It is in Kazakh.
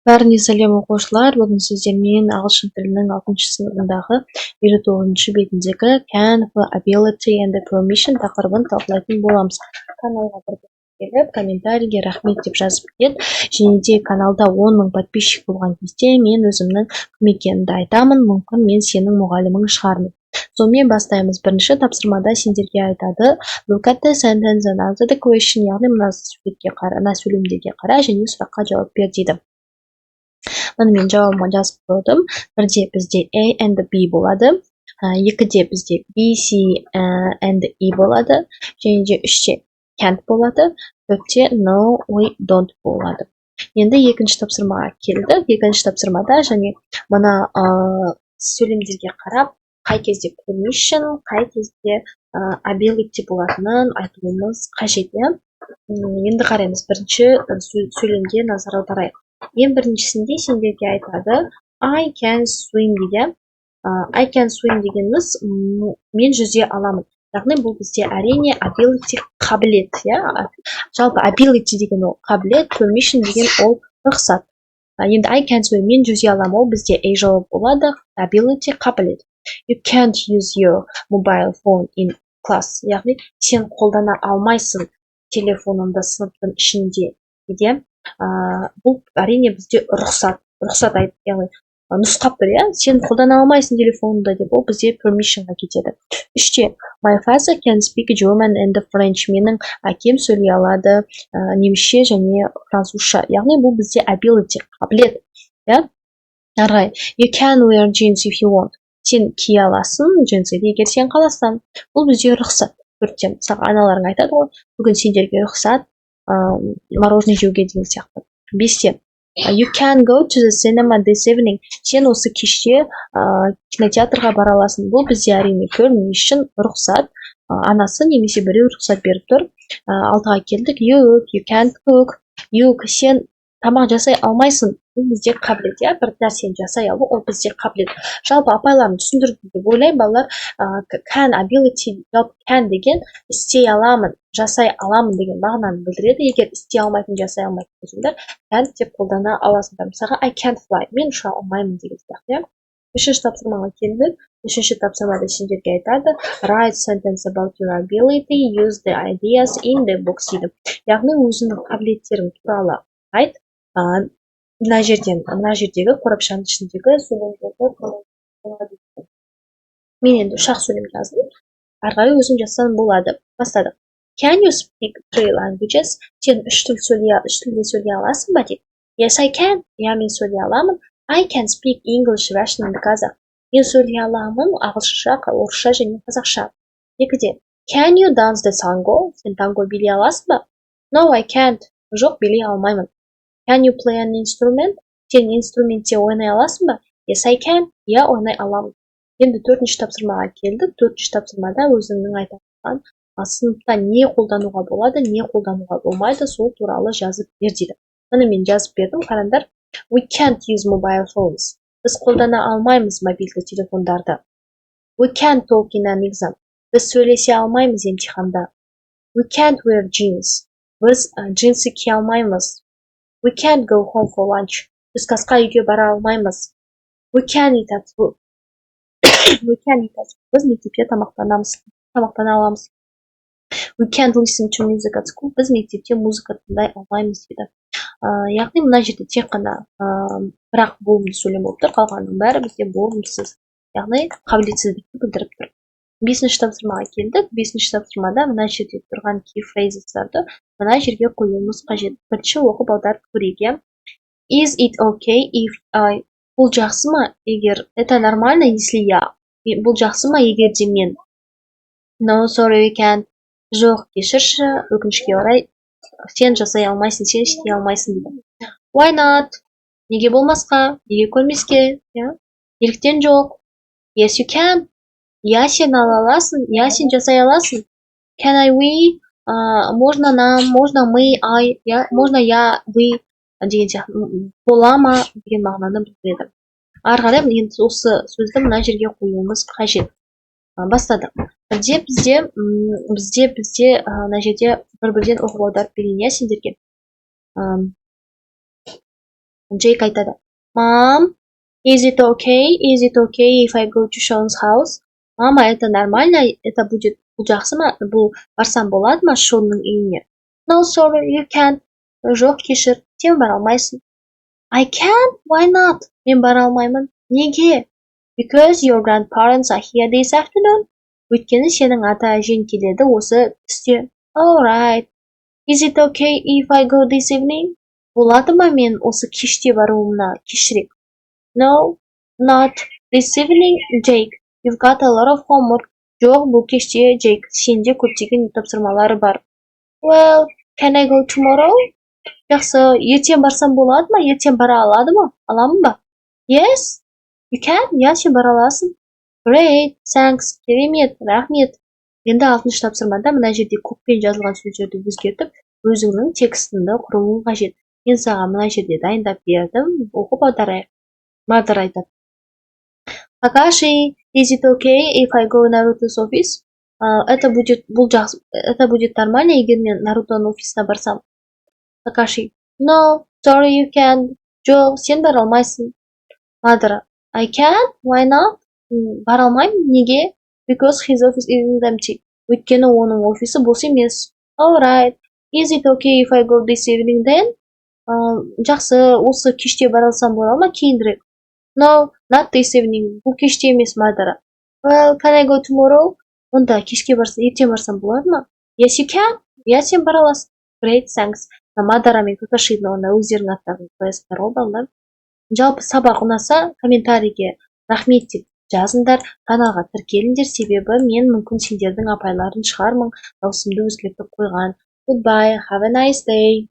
Бәріңе сәлем оқушылар. Бүгін сіздермен ағылшын тілінің 6 сыныбындағы 59 бетіндегі can, ability and permission тақырыбын талқылайтын боламыз. Каналға бір келіп, комментарийге рахмет деп жазып кет. Және де каналда 10 000 подписчик болған кезде мен өзімнің кім екенімді айтамын. Мүмкін мен сенің мұғалімің шығармын. Сонымен бастаймыз. Бірінші тапсырмада сендерге айтады. Look at the sentence and answer the question. Яғни мына сөйлемдерге қара және сұраққа жауап бер дейді. Міне мен жауабыма жазып қойдым. Бірде бізде A and B болады. Екіде бізде B, C and E болады. Және де үште can't болады. Төртте no, we don't болады. Енді екінші тапсырмаға келдік. Екінші тапсырмада және мына сөйлемдерге қарап, қай кезде permission, қай кезде ability болатынын айтуымыз қажет. Енді қараймыз. Бірінші сөйлемге назар аударайық. Ең біріншісінде сендерге айтады I can swim деген. I can swim дегеніміз мен жүзе аламын. Яғни бұл бізде әрине ability қабілет. Жалпы ability деген ол қабілет, permission деген ол рұқсат. Енді I can swim мен жүзе аламын, ол бізде A жауап болады. Ability қабілет. You can't use your mobile phone in class. Яғни сен қолдана алмайсың телефоныңды сыныптың ішінде. Бұл әрине бізде рұқсат яғни нұсқап тұр, сен қолдана алмайсың телефоныңды деп, ол бізде permissionға кетеді. Үште my father can speak German and French. Менің әкем сөйлей алады немісше және французша. Яғни бұл бізде ability қабілет. You can wear jeans if you want. Сен кие аласың джинсты егер сен қаласаң. Бұл бізде рұқсат. Төртте мысалы аналарың айтады ғой, бүгін сендерге рұқсат мороженое жеуге деген сияқты. Бесте you can go to the cinema this evening. Сен осы кеште кинотеатрға бара аласың. Бұл бізде әрине permission, рұқсат. Анасы немесе біреу рұқсат беріп тұр. Алтыға келдік. You can't cook. Сен тамақ жасай алмайсың. Бұл бізде қабілет. Бір нәрсені жасай алу, ол бізде қабілет. Жалпы апайларын түсіндірді деп ойлаймын, балалар. Can, ability, can деген істей аламын, жасай аламын деген мағынаны білдіреді. Егер істей алмайтын, жасай алмайтын болсаңдар, can деп қолдана аласыңдар. Мысалға, I can't fly. Мен ұша алмаймын деген сияқты. Үшінші тапсырмаға келдік. Үшінші тапсырмада сендерге айтады. Write sentence about your ability, use the ideas in the books дейді. Яғни өзіңнің қабілеттерің туралы айт. Мына жердегі қорапшаның ішіндегі сөйлемдерді мен енді ұшақ сөйлем жаздым. Арғары өзім жазсам болады. Бастадық. Can you speak 3 languages? Сен үш тілде сөйлей аласың ба дейді. Yes, I can. Мен сөйлей аламын. I can speak English, Russian and Kazakh. Мен сөйлей аламын ағылшынша, орысша және қазақша. Екіде. Can you dance the tango? Сен танго билей аласың ба? No, I can't. Жоқ, билей алмаймын. Can you play an instrument? Сен инструментте ойнай аласың ба? Yes, I can. Ойнай аламын. Енді төртінші тапсырмаға келдік. Төртінші тапсырмада өзіңнің айтқан сыныпта не қолдануға болады, не қолдануға болмайды, сол туралы жазып бер дейді. Мұны мен жазып бердім, қараңдар. We can't use mobile phones. Біз қолдана алмаймыз мобильді телефондарды. We can't talk in an exam. Біз сөйлесе алмаймыз емтиханда. We can't wear jeans. Біз джинсы кие алмаймыз. We can't go home for lunch. Біз касқа үйге бара алмаймыз. We can eat at school. Біз мектепте тамақтана аламыз. We can't listen to music at school. Біз мектепте музыка тыңдай алмаймыз дейді. Яғни мына жерде тек қана бірақ болымды сөйлем болып тұр, қалғанның бәрі бізде болымсыз. Яғни қабілетсіздікті білдіріп тұр. Бесінші тапсырмаға келдік. Бесінші тапсырмада мына жерде тұрған key phrases'ларды мына жерге қоюымыз қажет. Бірінші оқып аударып көрейік. Is it okay if I? Бұл жақсы ма, егер это нормально, если я? Бұл жақсы ма, егер де мен? No, sorry, we can't. Жоқ, кешірші, өкінішке орай, сен жасай алмайсың, сен істей алмайсың дейді. Why not? Неге болмасқа? Неге көрмеске? Неліктен жоқ? Yes, you can. Сен ала аласың, сен жасай аласың. Can I, we? Можно нам, можно мы, I, можно я, we деген сияқты. Бола ма деген мағынаны білдіреді. Ары қарай енді осы сөзді мына жерге қоюымыз қажет. Бастадық. Бізде мына жерде бір-бірден оқып аударып берейін сендерге. Джейк айтады. Mom, is it okay if I go to Sean's house? Мама, это нормально? Бұл жақсы ма? Бұл барсам болады ма Шонның үйіне? No, sorry, you can't. Жоқ, кешір, сен бара алмайсың. I can't? Why not? Мен бара алмаймын. Неге? Because your grandparents are here this afternoon. Өйткені сенің ата-әжең келеді осы түсте. All right. Is it okay if I go this evening? Болады ма мен осы кеште баруымна кешірек? No, not this evening, Jake. You've got a lot of homework. Жоқ, бұл кеште, Jake. Сенде көптеген тапсырмалары бар. Well, can I go tomorrow? Жақсы, ертең барсам болады ма? Ертең бара аламын ба? Yes, you can. Я, сен бара аласың. Great, thanks. Керемет, рахмет. Енді 6-шы тапсырмада мына жерде көппен жазылған сөздерді өзгертіп, өзіңнің текстіңді құруың қажет. Мен саған мына жерде дайындап бердім. Оқып аударайық. Мадыр айтады. Такаши, is it okay if I go Naruto's office? Это будет нормально, егер мен Нарутоның офисына барсам. Такаши, no, sorry, you can't. Жоқ, сен бара алмайсың. Мадыр, I can't, why not? Бара алмаймын, неге? Because his office isn't empty. Өйткені оның офисі бос емес. All right, is it okay if I go this evening then? Жақсы, осы кеште бара алсам болады ма кейінірек? No, not this evening. Бұл кеште емес, Мадыра. Well, can I go tomorrow? Онда ертең барсам болады ма? Yes, you can. Я, сен бара аласың. Great, thanks. Мадара мен Какашидің онда өздерінің аттарын қоясыңдар ғой, балалар. Жалпы сабақ ұнаса, комментарийге рахмет деп жазыңдар, каналға тіркеліңдер, себебі мен мүмкін сендердің апайларын шығармын, даусымды өзгертіп қойған. Goodbye, have a nice day.